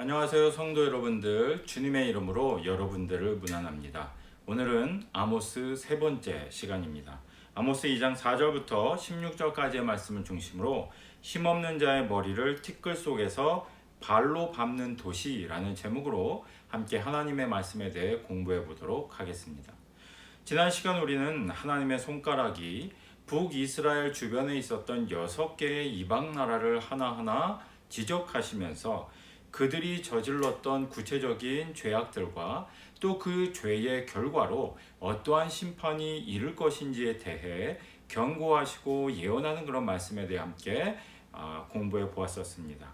안녕하세요 성도 여러분들, 주님의 이름으로 여러분들을 문안합니다. 오늘은 아모스 세 번째 시간입니다. 아모스 2장 4절부터 16절까지의 말씀을 중심으로 힘없는 자의 머리를 티끌 속에서 발로 밟는 도시라는 제목으로 함께 하나님의 말씀에 대해 공부해 보도록 하겠습니다. 지난 시간 우리는 하나님의 손가락이 북이스라엘 주변에 있었던 6개의 이방 나라를 하나하나 지적하시면서 그들이 저질렀던 구체적인 죄악들과 또 그 죄의 결과로 어떠한 심판이 이를 것인지에 대해 경고하시고 예언하는 그런 말씀에 대해 함께 공부해 보았었습니다.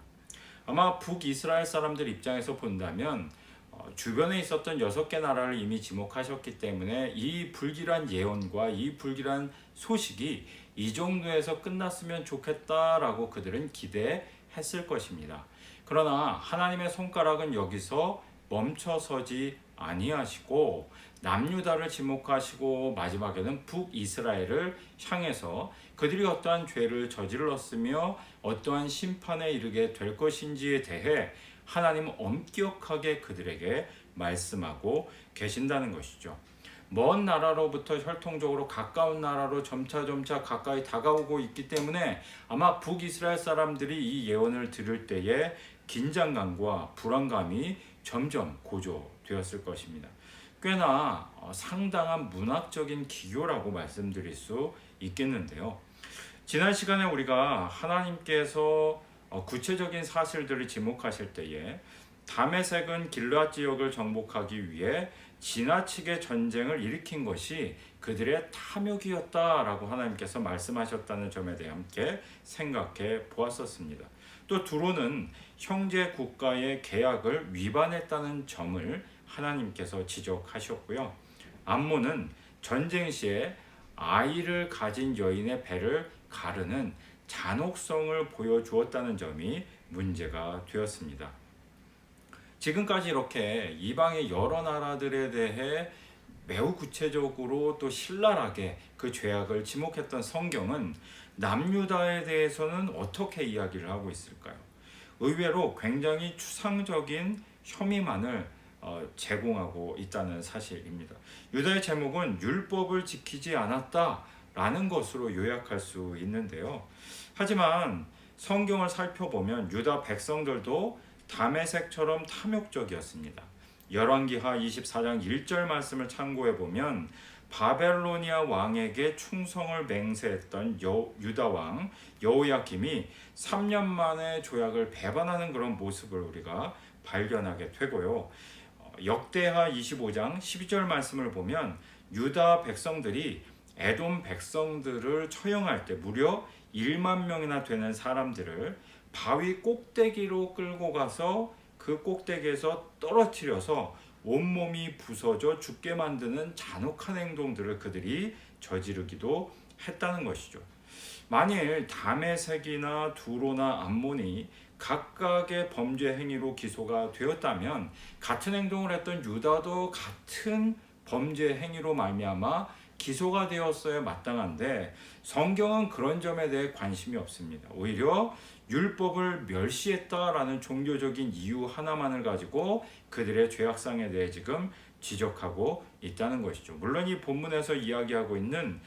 아마 북이스라엘 사람들 입장에서 본다면 주변에 있었던 6개 나라를 이미 지목하셨기 때문에 이 불길한 예언과 이 불길한 소식이 이 정도에서 끝났으면 좋겠다라고 그들은 기대했을 것입니다. 그러나 하나님의 손가락은 여기서 멈춰서지 아니하시고 남유다를 지목하시고 마지막에는 북이스라엘을 향해서 그들이 어떠한 죄를 저질렀으며 어떠한 심판에 이르게 될 것인지에 대해 하나님은 엄격하게 그들에게 말씀하고 계신다는 것이죠. 먼 나라로부터 혈통적으로 가까운 나라로 점차 가까이 다가오고 있기 때문에 아마 북이스라엘 사람들이 이 예언을 들을 때에 긴장감과 불안감이 점점 고조되었을 것입니다. 꽤나 상당한 문학적인 기교라고 말씀드릴 수 있겠는데요. 지난 시간에 우리가 하나님께서 구체적인 사실들을 지목하실 때에 다메섹은 길르앗 지역을 정복하기 위해 지나치게 전쟁을 일으킨 것이 그들의 탐욕이었다라고 하나님께서 말씀하셨다는 점에 대해 함께 생각해 보았었습니다. 또 두로는 형제 국가의 계약을 위반했다는 점을 하나님께서 지적하셨고요. 암몬은 전쟁 시에 아이를 가진 여인의 배를 가르는 잔혹성을 보여주었다는 점이 문제가 되었습니다. 지금까지 이렇게 이방의 여러 나라들에 대해 매우 구체적으로 또 신랄하게 그 죄악을 지목했던 성경은 남유다에 대해서는 어떻게 이야기를 하고 있을까요? 의외로 굉장히 추상적인 혐의만을 제공하고 있다는 사실입니다. 유다의 제목은 율법을 지키지 않았다라는 것으로 요약할 수 있는데요. 하지만 성경을 살펴보면 유다 백성들도 다메섹처럼 탐욕적이었습니다. 열왕기하 24장 1절 말씀을 참고해 보면 바벨로니아 왕에게 충성을 맹세했던 유다 왕 여호야김이 3년 만에 조약을 배반하는 그런 모습을 우리가 발견하게 되고요. 역대하 25장 12절 말씀을 보면 유다 백성들이 에돔 백성들을 처형할 때 무려 1만 명이나 되는 사람들을 바위 꼭대기로 끌고 가서 그 꼭대기에서 떨어뜨려서 온몸이 부서져 죽게 만드는 잔혹한 행동들을 그들이 저지르기도 했다는 것이죠. 만일 다메섹이나 두로나 암몬이 각각의 범죄 행위로 기소가 되었다면 같은 행동을 했던 유다도 같은 범죄 행위로 말미암아 기소가 되었어야 마땅한데 성경은 그런 점에 대해 관심이 없습니다. 오히려 율법을 멸시했다라는 종교적인 이유 하나만을 가지고 그들의 죄악상에 대해 지금 지적하고 있다는 것이죠. 물론 이 본문에서 이야기하고 있는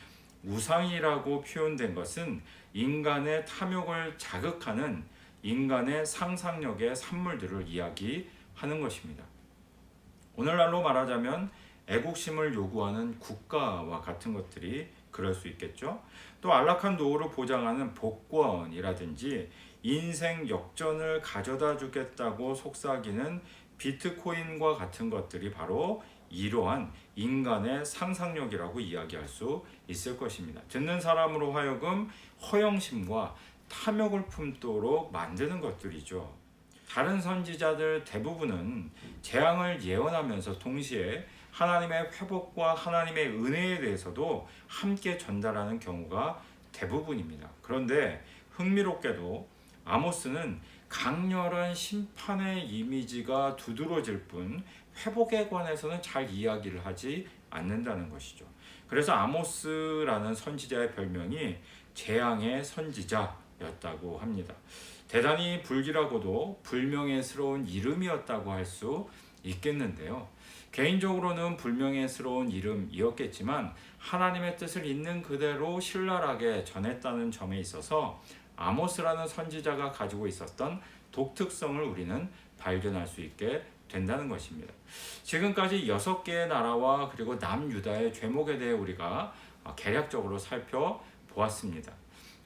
우상이라고 표현된 것은 인간의 탐욕을 자극하는 인간의 상상력의 산물들을 이야기하는 것입니다. 오늘날로 말하자면 애국심을 요구하는 국가와 같은 것들이 그럴 수 있겠죠. 또 안락한 노후를 보장하는 복권이라든지 인생 역전을 가져다 주겠다고 속삭이는 비트코인과 같은 것들이 바로 이러한 인간의 상상력이라고 이야기할 수 있을 것입니다. 듣는 사람으로 하여금 허영심과 탐욕을 품도록 만드는 것들이죠. 다른 선지자들 대부분은 재앙을 예언하면서 동시에 하나님의 회복과 하나님의 은혜에 대해서도 함께 전달하는 경우가 대부분입니다. 그런데 흥미롭게도 아모스는 강렬한 심판의 이미지가 두드러질 뿐 회복에 관해서는 잘 이야기를 하지 않는다는 것이죠. 그래서 아모스라는 선지자의 별명이 재앙의 선지자였다고 합니다. 대단히 불길하고도 불명예스러운 이름이었다고 할 수 있겠는데요. 개인적으로는 불명예스러운 이름이었겠지만 하나님의 뜻을 있는 그대로 신랄하게 전했다는 점에 있어서 아모스라는 선지자가 가지고 있었던 독특성을 우리는 발견할 수 있게 된다는 것입니다. 지금까지 6개의 나라와 그리고 남유다의 죄목에 대해 우리가 개략적으로 살펴보았습니다.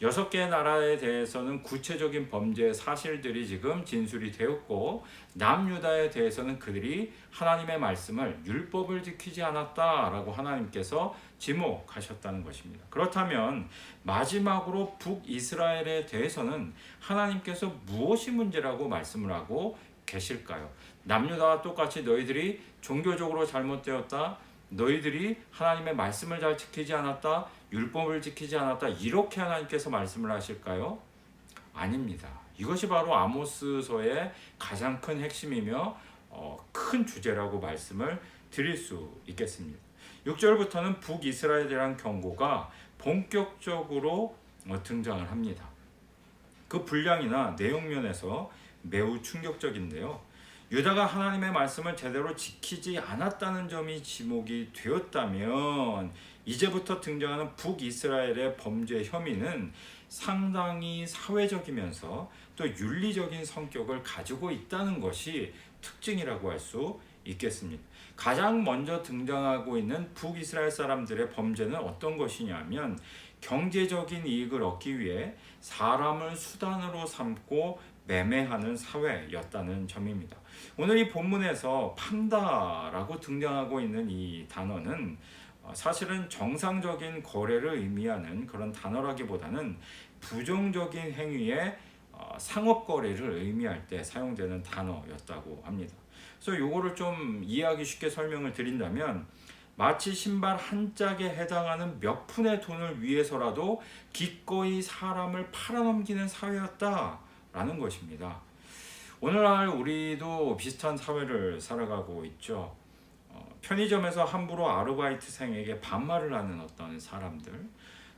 6개의 나라에 대해서는 구체적인 범죄 사실들이 지금 진술이 되었고, 남유다에 대해서는 그들이 하나님의 말씀을 율법을 지키지 않았다라고 하나님께서 지목하셨다는 것입니다. 그렇다면 마지막으로 북이스라엘에 대해서는 하나님께서 무엇이 문제라고 말씀을 하고 계실까요? 남유다와 똑같이 너희들이 종교적으로 잘못되었다, 너희들이 하나님의 말씀을 잘 지키지 않았다, 율법을 지키지 않았다, 이렇게 하나님께서 말씀을 하실까요? 아닙니다. 이것이 바로 아모스서의 가장 큰 핵심이며 큰 주제라고 말씀을 드릴 수 있겠습니다. 6절부터는 북이스라엘에 대한 경고가 본격적으로 등장을 합니다. 그 분량이나 내용 면에서 매우 충격적인데요. 유다가 하나님의 말씀을 제대로 지키지 않았다는 점이 지목이 되었다면, 이제부터 등장하는 북이스라엘의 범죄 혐의는 상당히 사회적이면서 또 윤리적인 성격을 가지고 있다는 것이 특징이라고 할 수 있겠습니다. 가장 먼저 등장하고 있는 북이스라엘 사람들의 범죄는 어떤 것이냐면, 경제적인 이익을 얻기 위해 사람을 수단으로 삼고 매매하는 사회였다는 점입니다. 오늘 이 본문에서 판다라고 등장하고 있는 이 단어는 사실은 정상적인 거래를 의미하는 그런 단어라기보다는 부정적인 행위의 상업 거래를 의미할 때 사용되는 단어였다고 합니다. 그래서 요거를 좀 이해하기 쉽게 설명을 드린다면, 마치 신발 한 짝에 해당하는 몇 푼의 돈을 위해서라도 기꺼이 사람을 팔아넘기는 사회였다라는 것입니다. 오늘날 우리도 비슷한 사회를 살아가고 있죠. 편의점에서 함부로 아르바이트생에게 반말을 하는 어떤 사람들,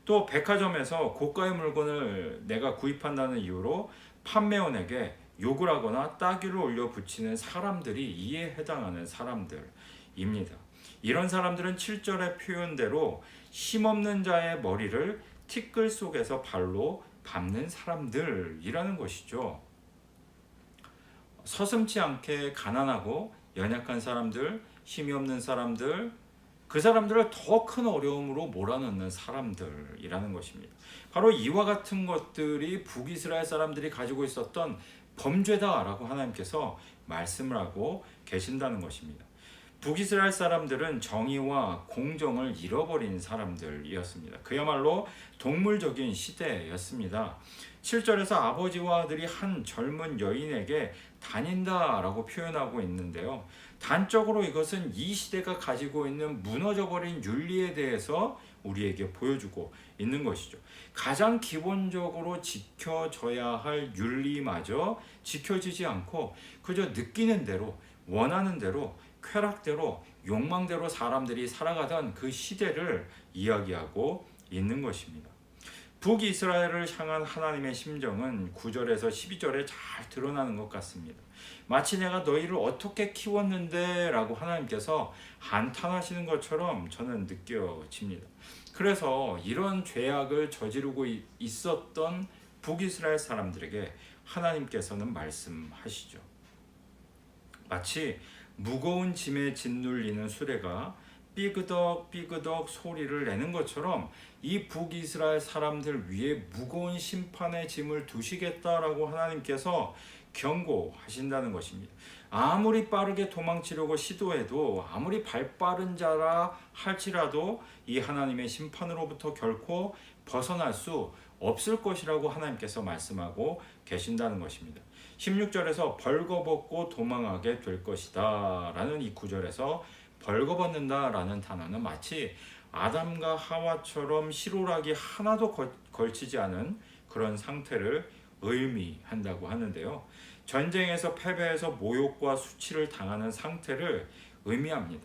또 백화점에서 고가의 물건을 내가 구입한다는 이유로 판매원에게 욕을 하거나 따귀를 올려 붙이는 사람들이 이에 해당하는 사람들입니다. 이런 사람들은 7절의 표현대로 힘없는 자의 머리를 티끌 속에서 발로 밟는 사람들이라는 것이죠. 서슴지 않게 가난하고 연약한 사람들, 힘이 없는 사람들, 그 사람들을 더 큰 어려움으로 몰아넣는 사람들이라는 것입니다. 바로 이와 같은 것들이 북이스라엘 사람들이 가지고 있었던 범죄다라고 하나님께서 말씀을 하고 계신다는 것입니다. 북이스라엘 사람들은 정의와 공정을 잃어버린 사람들이었습니다. 그야말로 동물적인 시대였습니다. 7절에서 아버지와 아들이 한 젊은 여인에게 다닌다라고 표현하고 있는데요. 단적으로 이것은 이 시대가 가지고 있는 무너져버린 윤리에 대해서 우리에게 보여주고 있는 것이죠. 가장 기본적으로 지켜져야 할 윤리마저 지켜지지 않고 그저 느끼는 대로, 원하는 대로, 쾌락대로, 욕망대로 사람들이 살아가던 그 시대를 이야기하고 있는 것입니다. 북이스라엘을 향한 하나님의 심정은 9절에서 12절에 잘 드러나는 것 같습니다. 마치 내가 너희를 어떻게 키웠는데 라고 하나님께서 한탄하시는 것처럼 저는 느껴집니다. 그래서 이런 죄악을 저지르고 있었던 북이스라엘 사람들에게 하나님께서는 말씀하시죠. 마치 무거운 짐에 짓눌리는 수레가 삐그덕 삐그덕 소리를 내는 것처럼 이 북이스라엘 사람들 위에 무거운 심판의 짐을 두시겠다라고 하나님께서 경고하신다는 것입니다. 아무리 빠르게 도망치려고 시도해도, 아무리 발빠른 자라 할지라도 이 하나님의 심판으로부터 결코 벗어날 수 없을 것이라고 하나님께서 말씀하고 계신다는 것입니다. 16절에서 벌거벗고 도망하게 될 것이다 라는 이 구절에서 벌거벗는다 라는 단어는 마치 아담과 하와처럼 희로락이 하나도 걸치지 않은 그런 상태를 의미한다고 하는데요. 전쟁에서 패배해서 모욕과 수치를 당하는 상태를 의미합니다.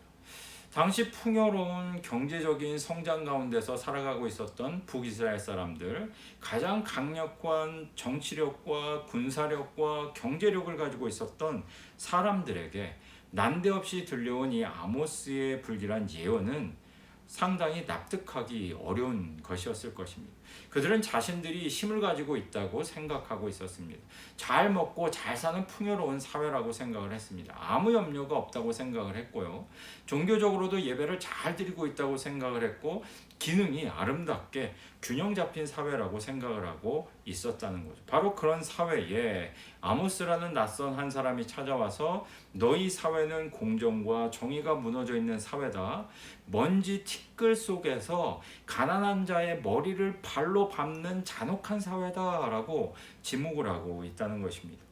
당시 풍요로운 경제적인 성장 가운데서 살아가고 있었던 북이스라엘 사람들, 가장 강력한 정치력과 군사력과 경제력을 가지고 있었던 사람들에게 난데없이 들려온 이 아모스의 불길한 예언은 상당히 납득하기 어려운 것이었을 것입니다. 그들은 자신들이 힘을 가지고 있다고 생각하고 있었습니다. 잘 먹고 잘 사는 풍요로운 사회라고 생각을 했습니다. 아무 염려가 없다고 생각을 했고요. 종교적으로도 예배를 잘 드리고 있다고 생각을 했고, 기능이 아름답게 균형 잡힌 사회라고 생각을 하고 있었다는 거죠. 바로 그런 사회에 아모스라는 낯선 한 사람이 찾아와서 너희 사회는 공정과 정의가 무너져 있는 사회다. 먼지 티끌 속에서 가난한 자의 머리를 발로 밟는 잔혹한 사회다라고 지목을 하고 있다는 것입니다.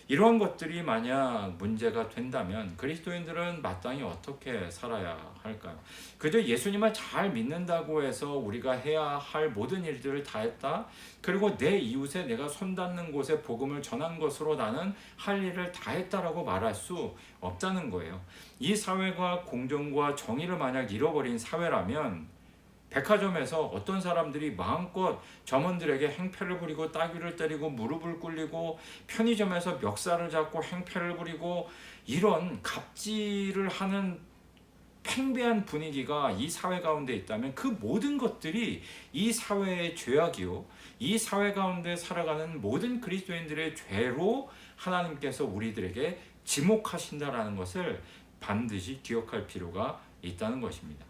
이러한 것들이 만약 문제가 된다면 그리스도인들은 마땅히 어떻게 살아야 할까요? 그저 예수님을 잘 믿는다고 해서 우리가 해야 할 모든 일들을 다 했다. 그리고 내 이웃에 내가 손닿는 곳에 복음을 전한 것으로 나는 할 일을 다 했다라고 말할 수 없다는 거예요. 이 사회가 공정과 정의를 만약 잃어버린 사회라면 백화점에서 어떤 사람들이 마음껏 점원들에게 행패를 부리고 따귀를 때리고 무릎을 꿇리고, 편의점에서 멱살을 잡고 행패를 부리고, 이런 갑질을 하는 팽배한 분위기가 이 사회 가운데 있다면 그 모든 것들이 이 사회의 죄악이요, 이 사회 가운데 살아가는 모든 그리스도인들의 죄로 하나님께서 우리들에게 지목하신다라는 것을 반드시 기억할 필요가 있다는 것입니다.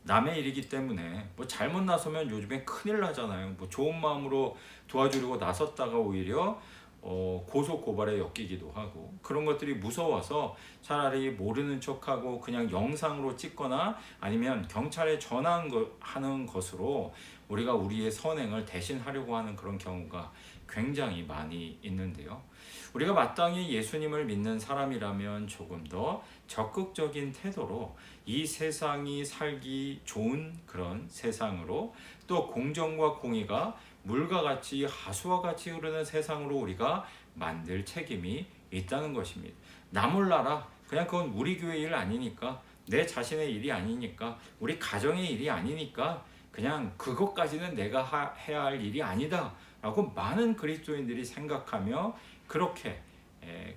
남의 일이기 때문에 뭐 잘못 나서면 요즘에 큰일 나잖아요. 뭐 좋은 마음으로 도와주려고 나섰다가 오히려 고소 고발에 엮이기도 하고, 그런 것들이 무서워서 차라리 모르는 척하고 그냥 영상으로 찍거나 아니면 경찰에 전화하는 것으로 우리가 우리의 선행을 대신하려고 하는 그런 경우가 굉장히 많이 있는데요. 우리가 마땅히 예수님을 믿는 사람이라면 조금 더 적극적인 태도로 이 세상이 살기 좋은 그런 세상으로, 또 공정과 공의가 물과 같이 하수와 같이 흐르는 세상으로 우리가 만들 책임이 있다는 것입니다. 나 몰라라. 그냥 그건 우리 교회 일 아니니까, 내 자신의 일이 아니니까, 우리 가정의 일이 아니니까 그냥 그것까지는 내가 해야 할 일이 아니다 라고 많은 그리스도인들이 생각하며 그렇게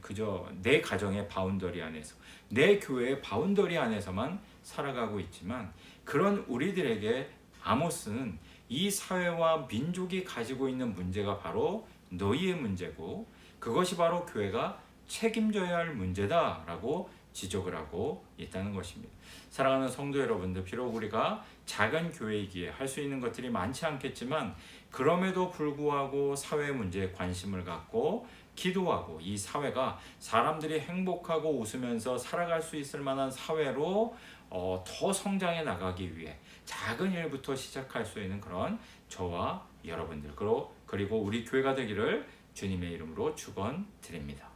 그저 내 가정의 바운더리 안에서, 내 교회의 바운더리 안에서만 살아가고 있지만, 그런 우리들에게 아모스는 이 사회와 민족이 가지고 있는 문제가 바로 너희의 문제고, 그것이 바로 교회가 책임져야 할 문제다라고 지적을 하고 있다는 것입니다. 사랑하는 성도 여러분들, 비록 우리가 작은 교회이기에 할 수 있는 것들이 많지 않겠지만, 그럼에도 불구하고 사회 문제에 관심을 갖고 기도하고, 이 사회가 사람들이 행복하고 웃으면서 살아갈 수 있을 만한 사회로 더 성장해 나가기 위해 작은 일부터 시작할 수 있는 그런 저와 여러분들, 그리고 우리 교회가 되기를 주님의 이름으로 축원드립니다.